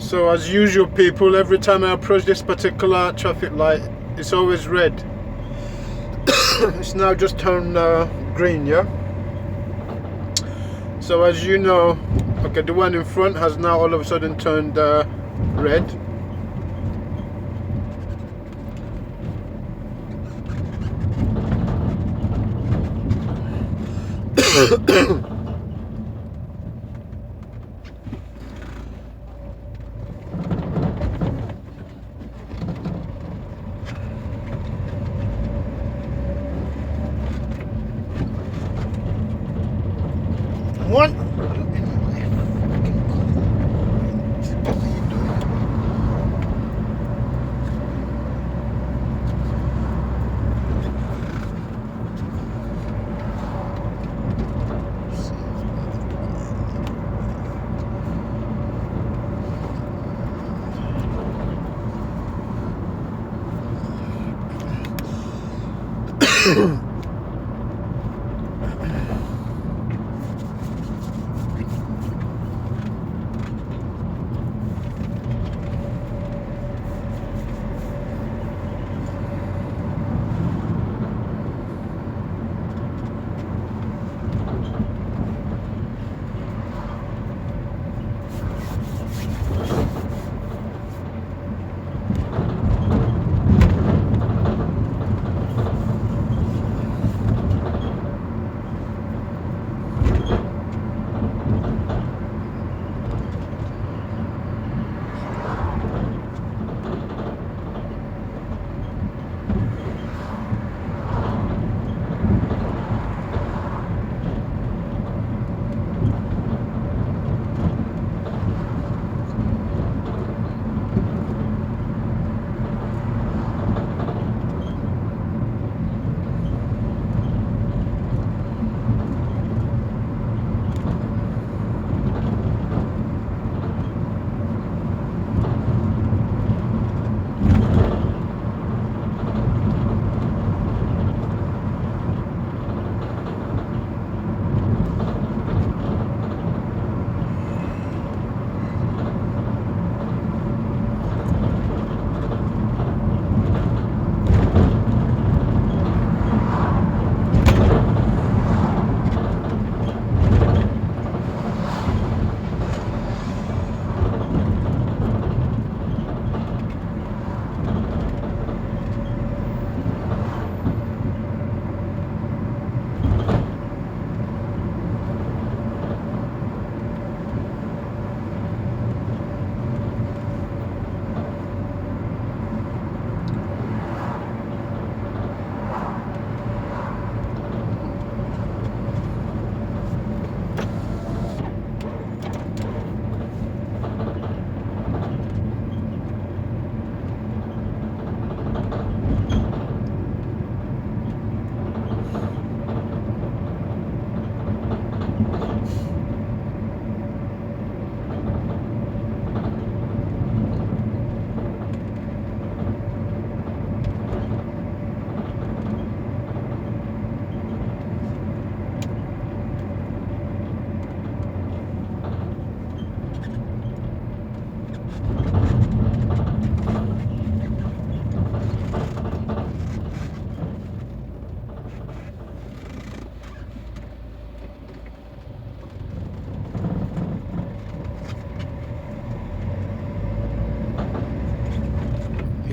So as usual, people, every time I approach this particular traffic light, it's always red. It's now just turned green, yeah? So as you know, okay, the one in front has now all of a sudden turned red. What?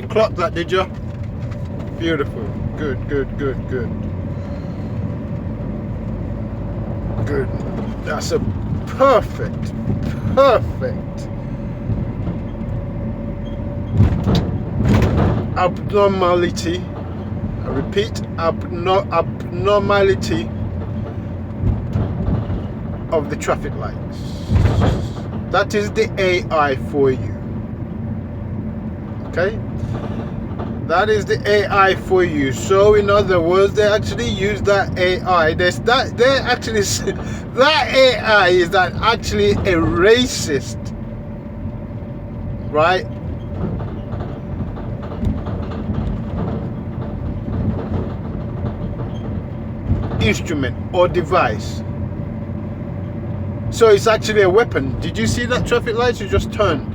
Clocked that, did you? Beautiful. Good, good, good, good. Good. That's a perfect abnormality. I repeat, abnormality of the traffic lights. That is the AI for you. Okay? That is the AI for you. So in other words, they actually use that AI. That AI is actually a racist, right? Instrument or device. So it's actually a weapon. Did you see that traffic lights? You just turned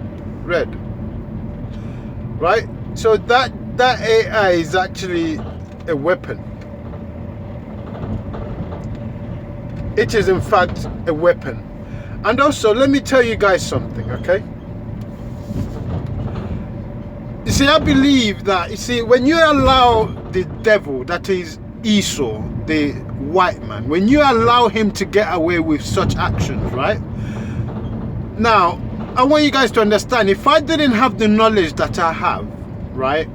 read, right? So that AI is actually a weapon. It is in fact a weapon. And also, let me tell you guys something, okay? You see, I believe that, you see, when you allow the devil, that is Esau, the white man, when you allow him to get away with such actions, right? Now, I want you guys to understand, if I didn't have the knowledge that I have, right?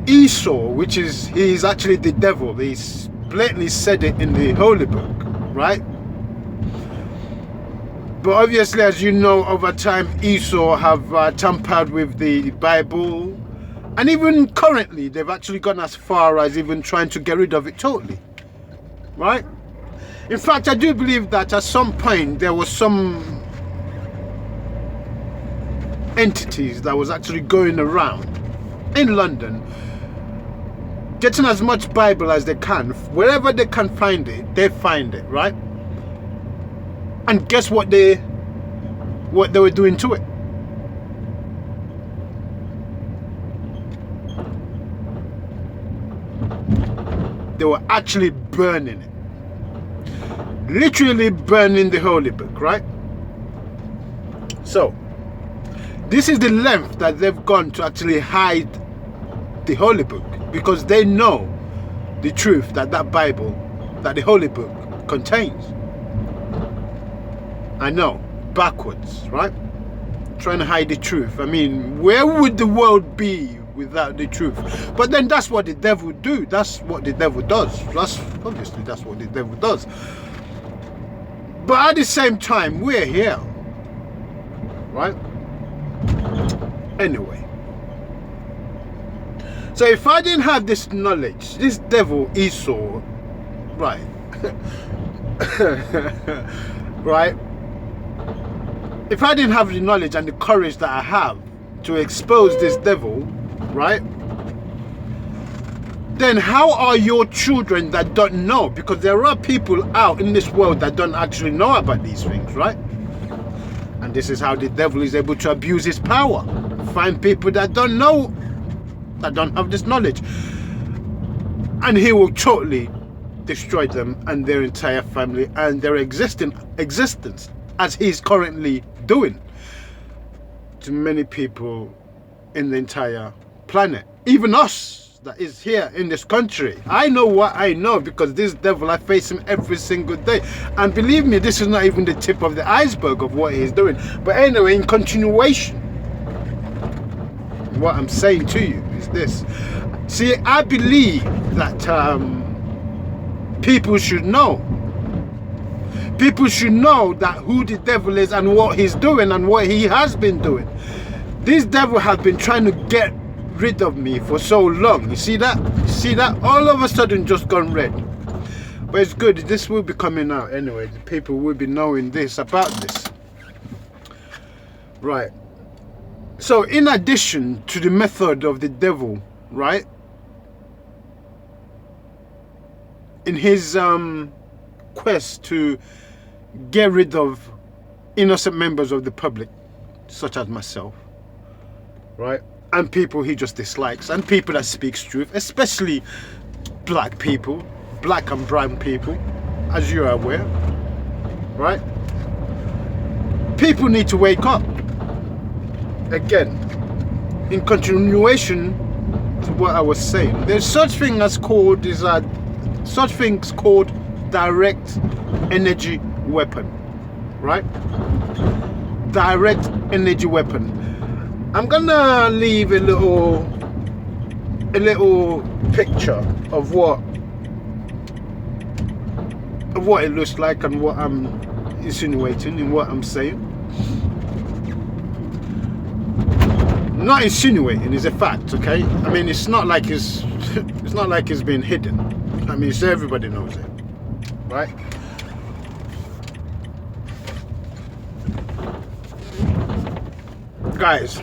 Esau, which is, he's actually the devil, he's blatantly said it in the Holy Book, right? But obviously, as you know, over time, Esau have tampered with the Bible. And even currently, they've actually gone as far as even trying to get rid of it totally. Right? In fact, I do believe that at some point, there was some entities that was actually going around in London, getting as much Bible as they can. Wherever they can find it, they find it, right? And guess what they were doing to it? They were actually burning it. Literally burning the Holy Book, right? So, this is the length that they've gone to actually hide the Holy Book, because they know the truth that that Bible, that the Holy Book contains. I know, backwards, right? Trying to hide the truth. I mean, where would the world be without the truth? But then that's what the devil do. That's what the devil does. That's obviously that's what the devil does. But at the same time, we're here, right? Anyway, so if I didn't have this knowledge, this devil Esau, right, right? If I didn't have the knowledge and the courage that I have to expose this devil, right? Then how are your children that don't know? Because there are people out in this world that don't actually know about these things, right? And this is how the devil is able to abuse his power. Find people that don't know, that don't have this knowledge. And he will totally destroy them and their entire family and their existence, as he's currently doing to many people in the entire planet, even us that is here in this country. I know what I know, because this devil, I face him every single day, and believe me, this is not even the tip of the iceberg of what he's doing. But anyway, in continuation, what I'm saying to you is this. See, I believe that people should know. People should know that who the devil is and what he's doing and what he has been doing. This devil has been trying to get rid of me for so long. You see that? You see that? All of a sudden just gone red. But it's good. This will be coming out anyway. The people will be knowing this about this. Right. So in addition to the method of the devil, right? In his quest to get rid of innocent members of the public, such as myself, right? And people he just dislikes, and people that speaks truth, especially black people, black and brown people, as you are aware, right? People need to wake up. Again, in continuation to what I was saying, there's such thing as called such things called direct energy weapon, right? Direct energy weapon. I'm gonna leave a little picture of what it looks like and what I'm insinuating and what I'm saying. Not insinuating, is a fact, okay? I mean, it's not like it's not like it's been hidden. I mean, so everybody knows it, right? Guys,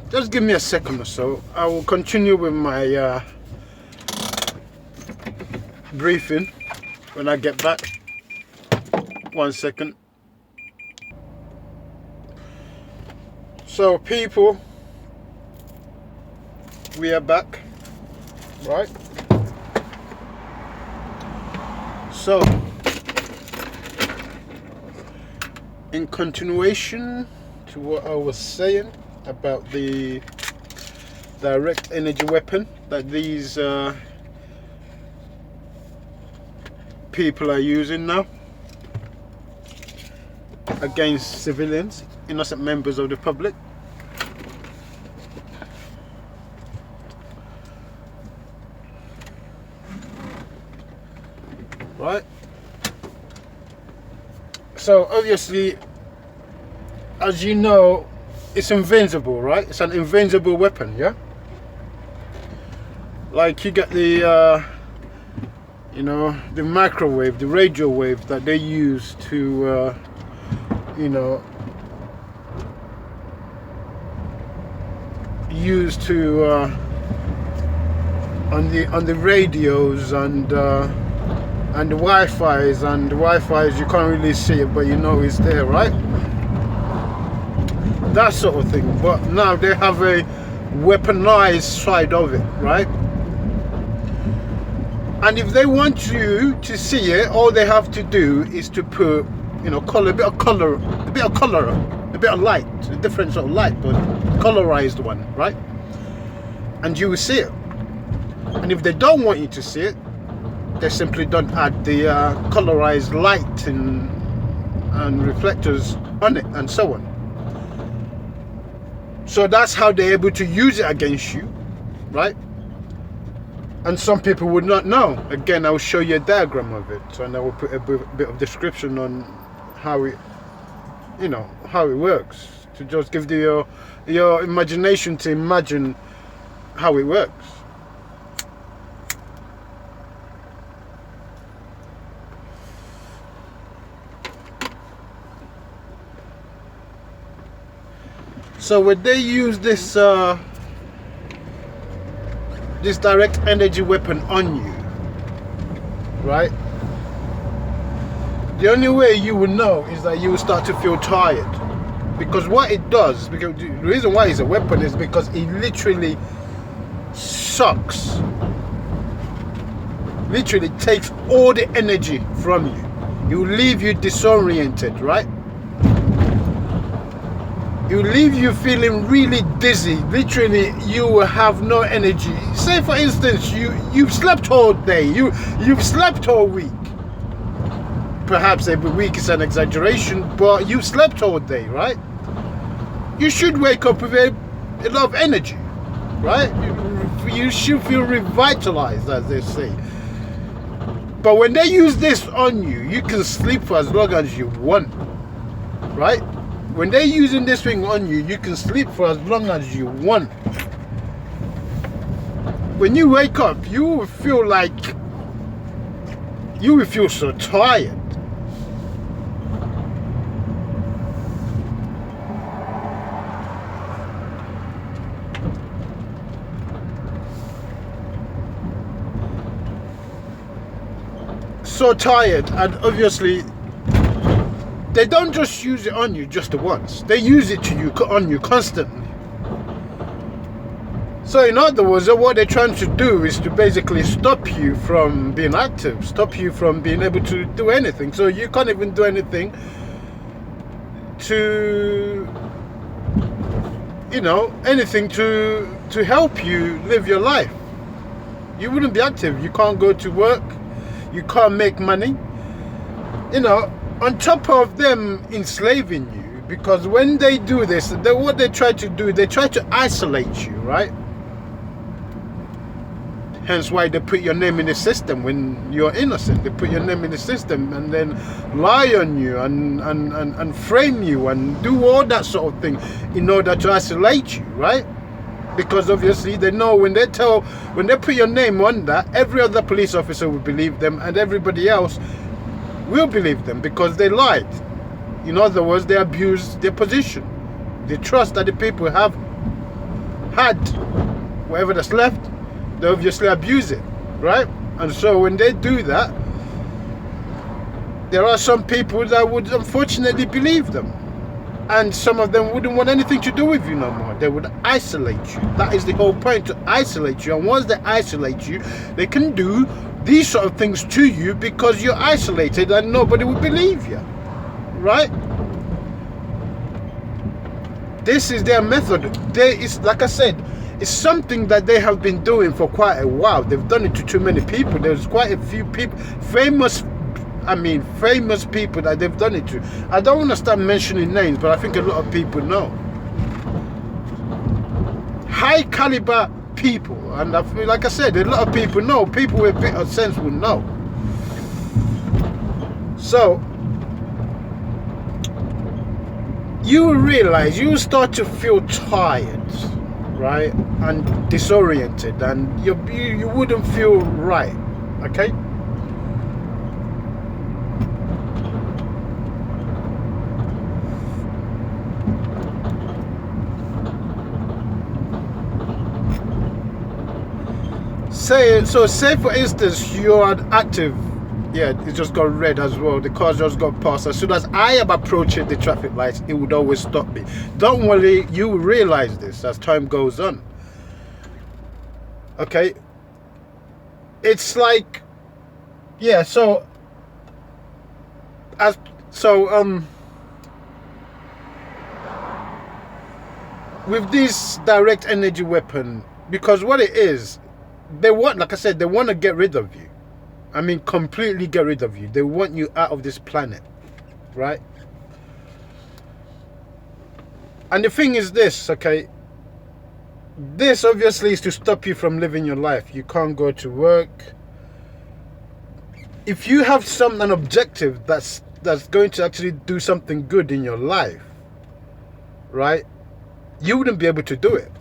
just give me a second or so. I will continue with my briefing when I get back. 1 second. So people, we are back, right? So in continuation to what I was saying about the direct energy weapon that these people are using now against civilians, innocent members of the public. Right? So obviously, as you know, it's invincible, right? It's an invincible weapon, yeah? Like you get the you know, the microwave, the radio wave that they use to you know, used to on the radios and the Wi-Fi's, and the Wi-Fi's you can't really see it, but you know it's there, right? That sort of thing. But now they have a weaponized side of it, right? And if they want you to see it, all they have to do is to put, you know, a bit of light, a different sort of light, but colorized one, right? And you will see it. And if they don't want you to see it, they simply don't add the colorized light and reflectors on it, and so on. So that's how they're able to use it against you, right? And some people would not know. Again, I will show you a diagram of it, and I will put a bit of description on how it, you know, how it works, to just give your imagination to imagine how it works. So when they use this this direct energy weapon on you, right? The only way you will know is that you will start to feel tired, because what it does, because the reason why it's a weapon is because it literally sucks, literally takes all the energy from you. It will leave you disoriented, right? It will leave you feeling really dizzy. Literally, you will have no energy. Say, for instance, you've slept all day. You've slept all week. Perhaps every week is an exaggeration, but you've slept all day, right? You should wake up with a lot of energy, right? You should feel revitalized, as they say. But when they use this on you, you can sleep for as long as you want, right? When they're using this thing on you, you can sleep for as long as you want. When you wake up, you will feel so tired. So tired, and obviously they don't just use it on you just once. They use it on you constantly. So in other words, what they're trying to do is to basically stop you from being active, stop you from being able to do anything. So you can't even do anything to, you know, anything to help you live your life. You wouldn't be active. You can't go to work. You can't make money. You know, on top of them enslaving you, because when they do this, what they try to do, they try to isolate you, right? Hence why they put your name in the system when you're innocent. They put your name in the system and then lie on you and frame you and do all that sort of thing in order to isolate you, right? Because obviously they know when they put your name on that, every other police officer will believe them, and everybody else will believe them because they lied. In other words, they abused their position, the trust that the people have had. Whatever that's left, they obviously abuse it, right? And so when they do that, there are some people that would unfortunately believe them. And some of them wouldn't want anything to do with you no more. They would isolate you. That is the whole point, to isolate you. And once they isolate you, they can do these sort of things to you because you're isolated and nobody will believe you. Right? This is their method. It's like I said, it's something that they have been doing for quite a while. They've done it to too many people. There's quite a few people, famous people that they've done it to. I don't want to start mentioning names, but I think a lot of people know. High caliber people, and I feel, like I said, a lot of people know. People with a bit of sense will know. So you will realize, you will start to feel tired, right, and disoriented, and you wouldn't feel right. Okay. Say for instance you are active. Yeah, it just got red as well. The car just got past. As soon as I am approaching the traffic lights, it would always stop me. Don't worry, you will realize this as time goes on. Okay. It's like, yeah, with this direct energy weapon, because what it is, they want, like I said, they want to get rid of you. I mean, completely get rid of you. They want you out of this planet, right? And the thing is this, okay? This obviously is to stop you from living your life. You can't go to work. If you have an objective that's going to actually do something good in your life, right? You wouldn't be able to do it.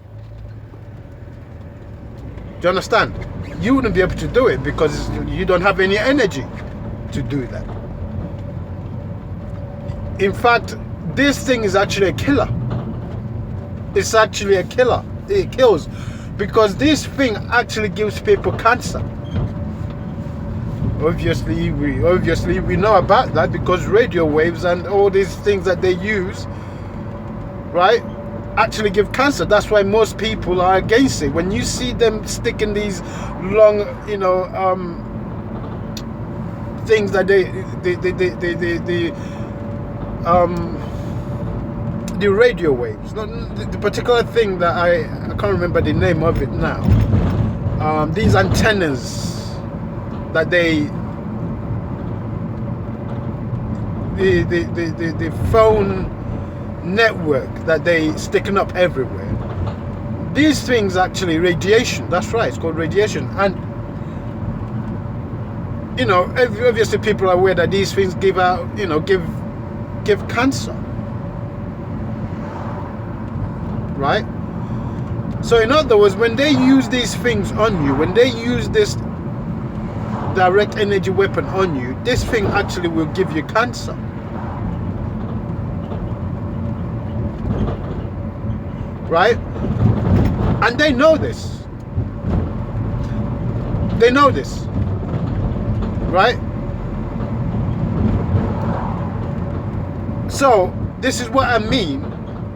Do you understand? You wouldn't be able to do it because you don't have any energy to do that. In fact, this thing is actually a killer. It's actually a killer. It kills because this thing actually gives people cancer. Obviously we know about that because radio waves and all these things that they use, right, actually give cancer. That's why most people are against it. When you see them sticking these long, things that the radio waves, not the particular thing that I can't remember the name of it now. These antennas that the phone network that they sticking up everywhere. These things actually radiation. That's right. It's called radiation, and obviously people are aware that these things give cancer, right? So in other words, when they use these things on you, when they use this direct energy weapon on you, this thing actually will give you cancer. Right? And they know this. They know this. Right? So, this is what I mean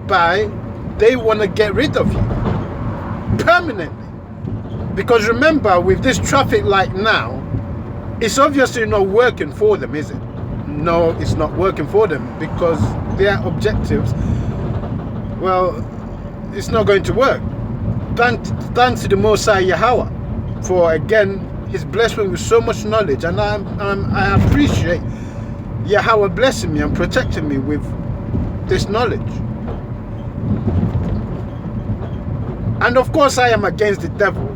by they want to get rid of you permanently. Because remember, with this traffic light now, it's obviously not working for them, is it? No, it's not working for them because their objectives, well, it's not going to work. Thanks to the Most High Yahweh for, again, His blessed me with so much knowledge, and I appreciate Yahweh blessing me and protecting me with this knowledge. And of course, I am against the devil,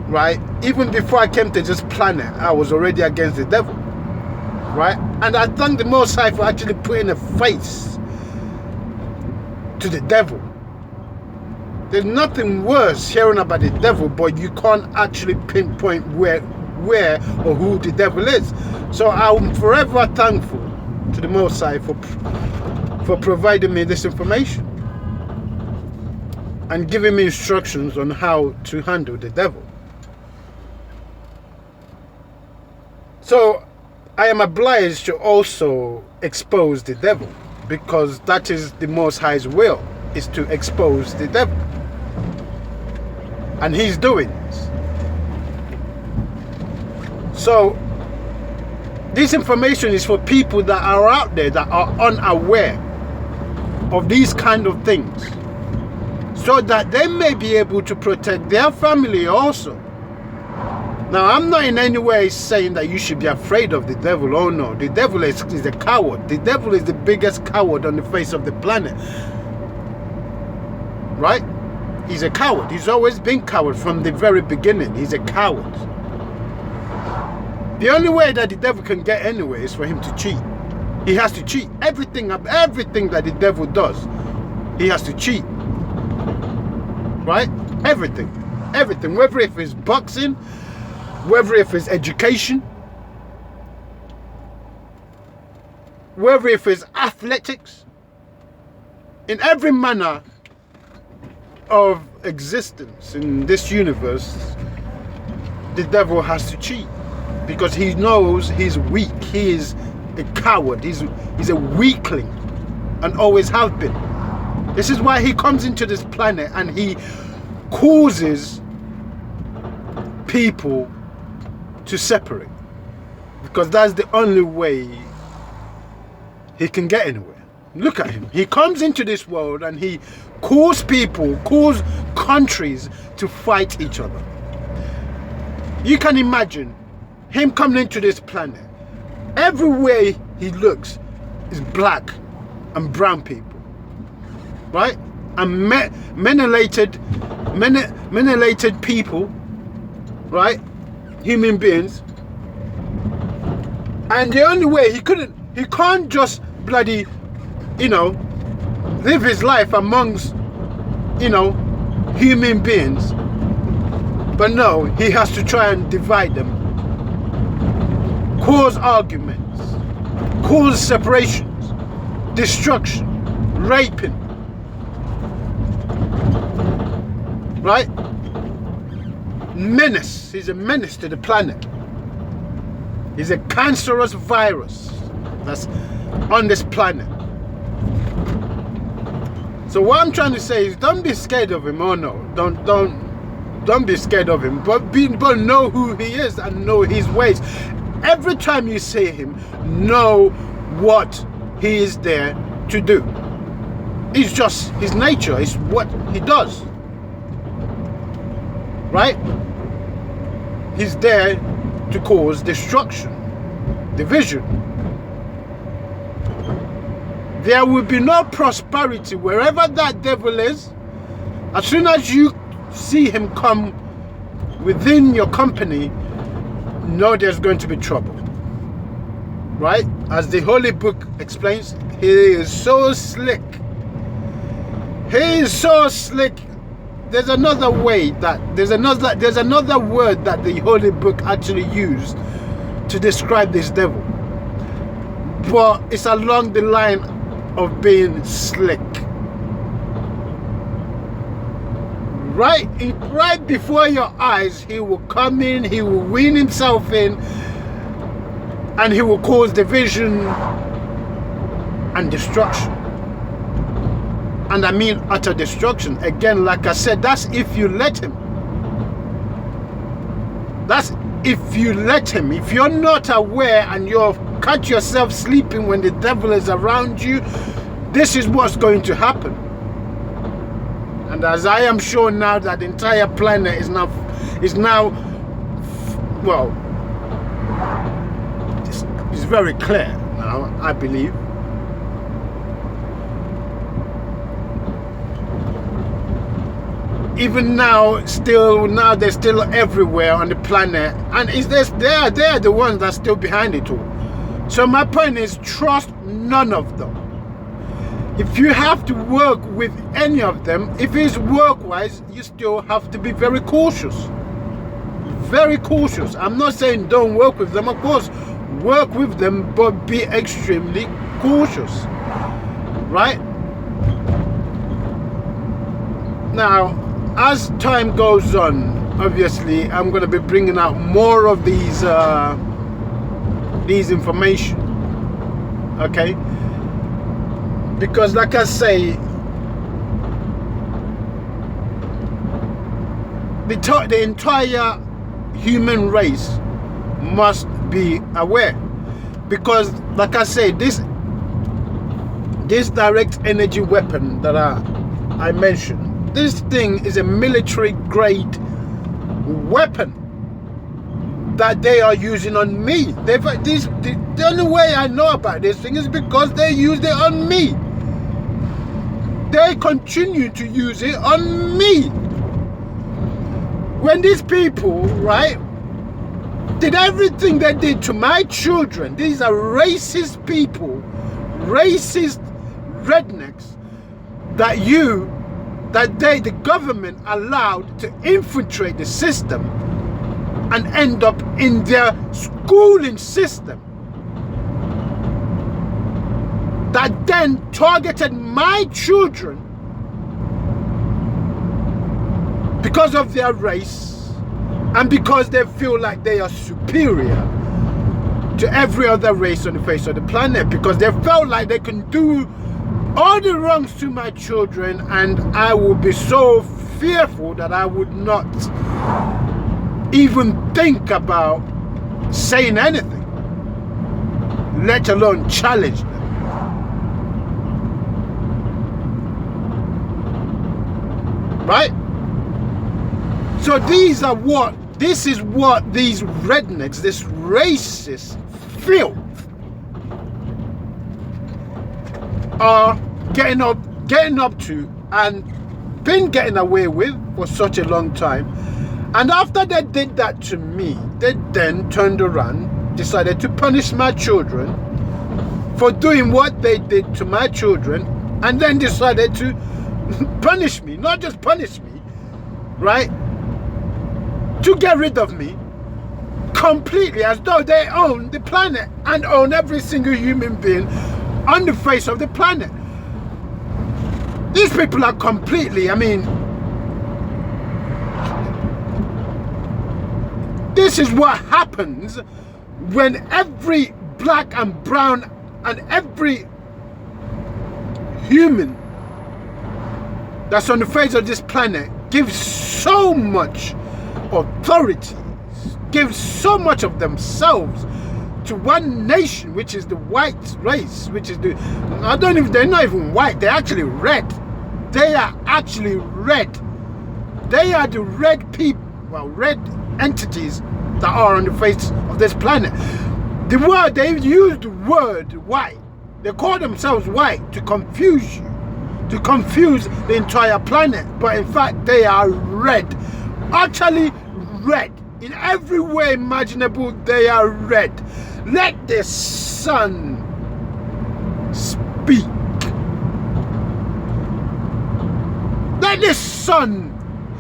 right? Even before I came to this planet, I was already against the devil, right? And I thank the Most High for actually putting a face to the devil. There's nothing worse hearing about the devil, but you can't actually pinpoint where or who the devil is. So I'm forever thankful to the Most High for providing me this information and giving me instructions on how to handle the devil. So I am obliged to also expose the devil. because that is the Most High's will, is to expose the devil. And he's doing this. So this information is for people that are out there that are unaware of these kind of things, so that they may be able to protect their family also. Now, I'm not in any way saying that you should be afraid of the devil. Oh no, the devil is a coward. The devil is the biggest coward on the face of the planet. Right? He's a coward. He's always been coward from the very beginning. He's a coward. The only way that the devil can get anywhere is for him to cheat. He has to cheat. Everything that the devil does, he has to cheat. Right? Everything. Everything. Whether if it's boxing, whether if it's education, whether if it's athletics, in every manner of existence in this universe, the devil has to cheat, because he knows he's weak. He is a coward. He's a weakling, and always has been. This is why he comes into this planet and he causes people to separate, because that's the only way he can get anywhere. Look at him. He comes into this world and he causes people, causes countries to fight each other. You can imagine him coming into this planet. Everywhere he looks is black and brown people, right? And melanated people, right? Human beings. And the only way he can't just bloody, live his life amongst, human beings. But no, he has to try and divide them, cause arguments, cause separations, destruction, raping, right? Menace. He's a menace to the planet. He's a cancerous virus that's on this planet. So what I'm trying to say is, don't be scared of him. Oh no, don't be scared of him, but know who he is and know his ways. Every time you see him, know what he is there to do. It's just his nature. It's what he does. Right? He's there to cause destruction, division. There will be no prosperity wherever that devil is. As soon as you see him come within your company, know there's going to be trouble. Right? As the Holy Book explains, he is so slick. He is so slick. There's another way there's another word that the Holy Book actually used to describe this devil. But it's along the line of being slick. Right before your eyes, he will come in, he will wean himself in, and he will cause division and destruction. And I mean utter destruction. Again, like I said, that's if you let him. That's if you let him. If you're not aware and you've caught yourself sleeping when the devil is around you, this is what's going to happen. And as I am sure now that the entire planet is now well, it's very clear now, I believe. Even now, they're still everywhere on the planet, and they're the ones that's still behind it all. So my point is, trust none of them. If you have to work with any of them, if it's work-wise, you still have to be very cautious. Very cautious. I'm not saying don't work with them, of course, work with them, but be extremely cautious. Right? Now, as time goes on, obviously, I'm going to be bringing out more of these information. Okay? Because like I say, the entire human race must be aware. Because like I say, this direct energy weapon that I mentioned, this thing is a military grade weapon that they are using on me. The only way I know about this thing is because they used it on me. They continue to use it on me. When these people, right, did everything they did to my children, these are racist people, racist rednecks the government allowed to infiltrate the system and end up in their schooling system, that then targeted my children because of their race and because they feel like they are superior to every other race on the face of the planet, because they felt like they can do all the wrongs to my children, and I would be so fearful that I would not even think about saying anything, let alone challenge them. Right? So this is what these rednecks, this racist filth are getting up to and been getting away with for such a long time. And after they did that to me, they then turned around, decided to punish my children for doing what they did to my children, and then decided to punish me, not just punish me, right? To get rid of me completely, as though they own the planet and own every single human being on the face of the planet. These people are completely, I mean, this is what happens when every black and brown and every human that's on the face of this planet gives so much authority, gives so much of themselves to one nation, which is the white race, which is they're not even white, they're actually red. They are actually red. They are the red people, well, red entities that are on the face of this planet. They use the word white. They call themselves white to confuse you, to confuse the entire planet. But in fact, they are red, utterly red. In every way imaginable, they are red. Let the sun speak. Let the sun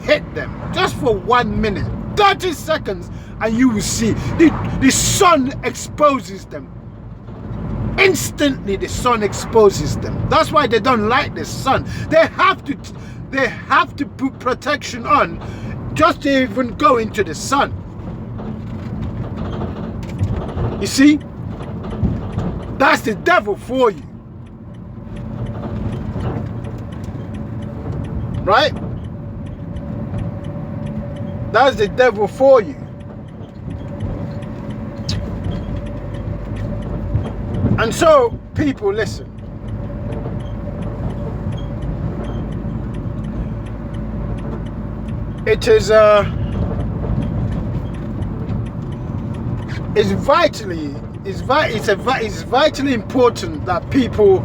hit them just for 1 minute, 30 seconds, and you will see the sun exposes them. Instantly the sun exposes them. That's why they don't like the sun. They have to put protection on just to even go into the sun. You see? That's the devil for you. Right? That's the devil for you. And so, people, listen. It is it's vitally important that people,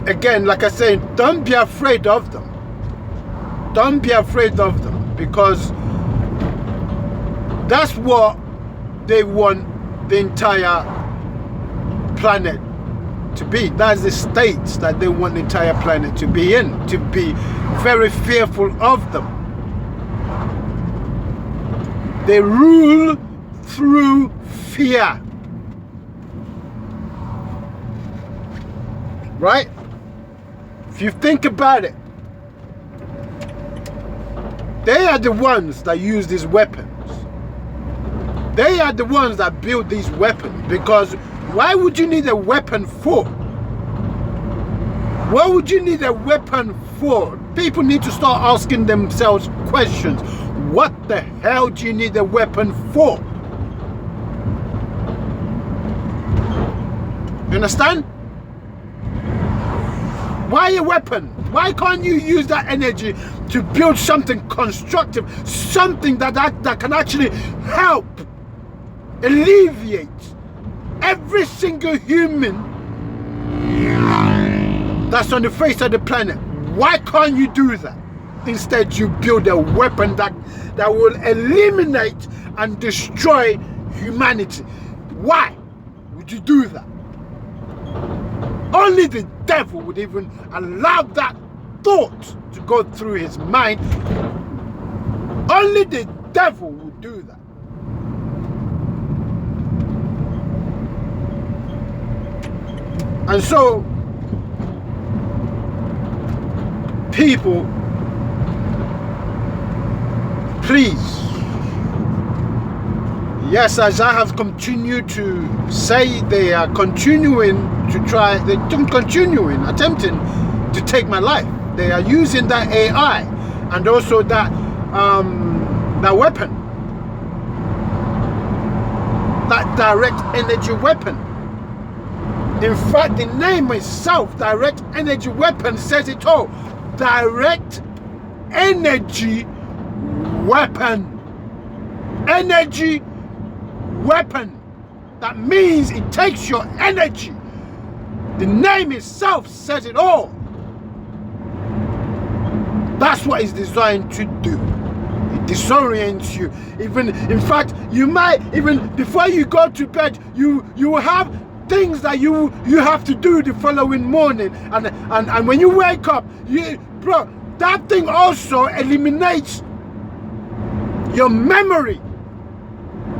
again, like I said, don't be afraid of them. Don't be afraid of them, because that's what they want the entire planet to be. That's the states that they want the entire planet to be in, to be very fearful of them. They rule through fear. Right? If you think about it, they are the ones that use these weapons. They are the ones that build these weapons, because why would you need a weapon for? What would you need a weapon for? People need to start asking themselves questions. What the hell do you need a weapon for? You understand? Why a weapon? Why can't you use that energy to build something constructive, something that can actually help alleviate every single human that's on the face of the planet? Why can't you do that? Instead, you build a weapon that will eliminate and destroy humanity. Why would you do that? Only the devil would even allow that thought to go through his mind. Only the devil would do that. And so, people, please, yes, as I have continued to say, they are continuing to try, they're continuing, attempting to take my life. They are using that AI and also that weapon, that direct energy weapon. In fact, the name itself, direct energy weapon, says it all. Direct energy weapon. Energy weapon. That means it takes your energy. The name itself says it all. That's what it's designed to do. It disorients you. Even, in fact, you might, even before you go to bed, you will have things that you have to do the following morning. And when you wake up, bro, that thing also eliminates your memory.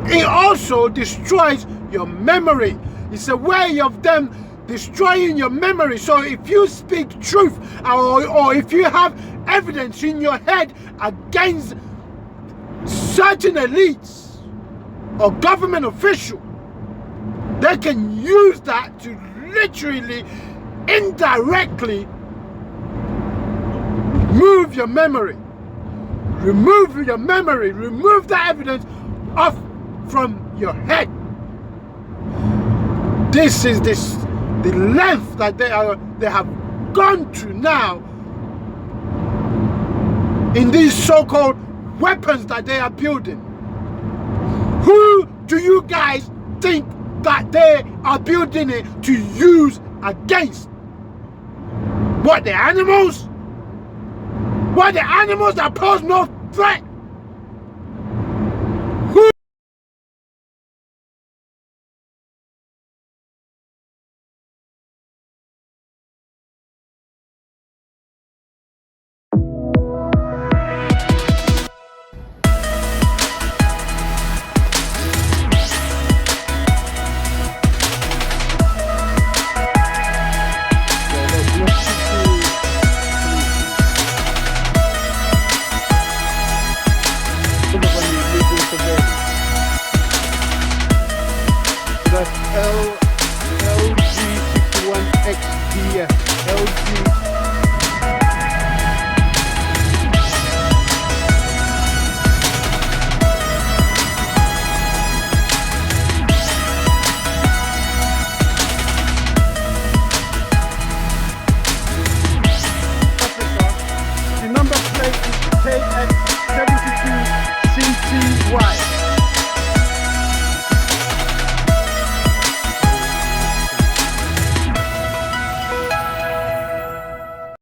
It also destroys your memory. It's a way of them destroying your memory. So if you speak truth, or if you have evidence in your head against certain elites or government officials, they can use that to literally, indirectly remove your memory. Remove your memory. Remove the evidence off from your head. This is the length that they have gone to now in these so-called weapons that they are building. Who do you guys think that they are building it to use against? What, the animals? What, the animals that pose no threat? Who? That's LG61XDF. LG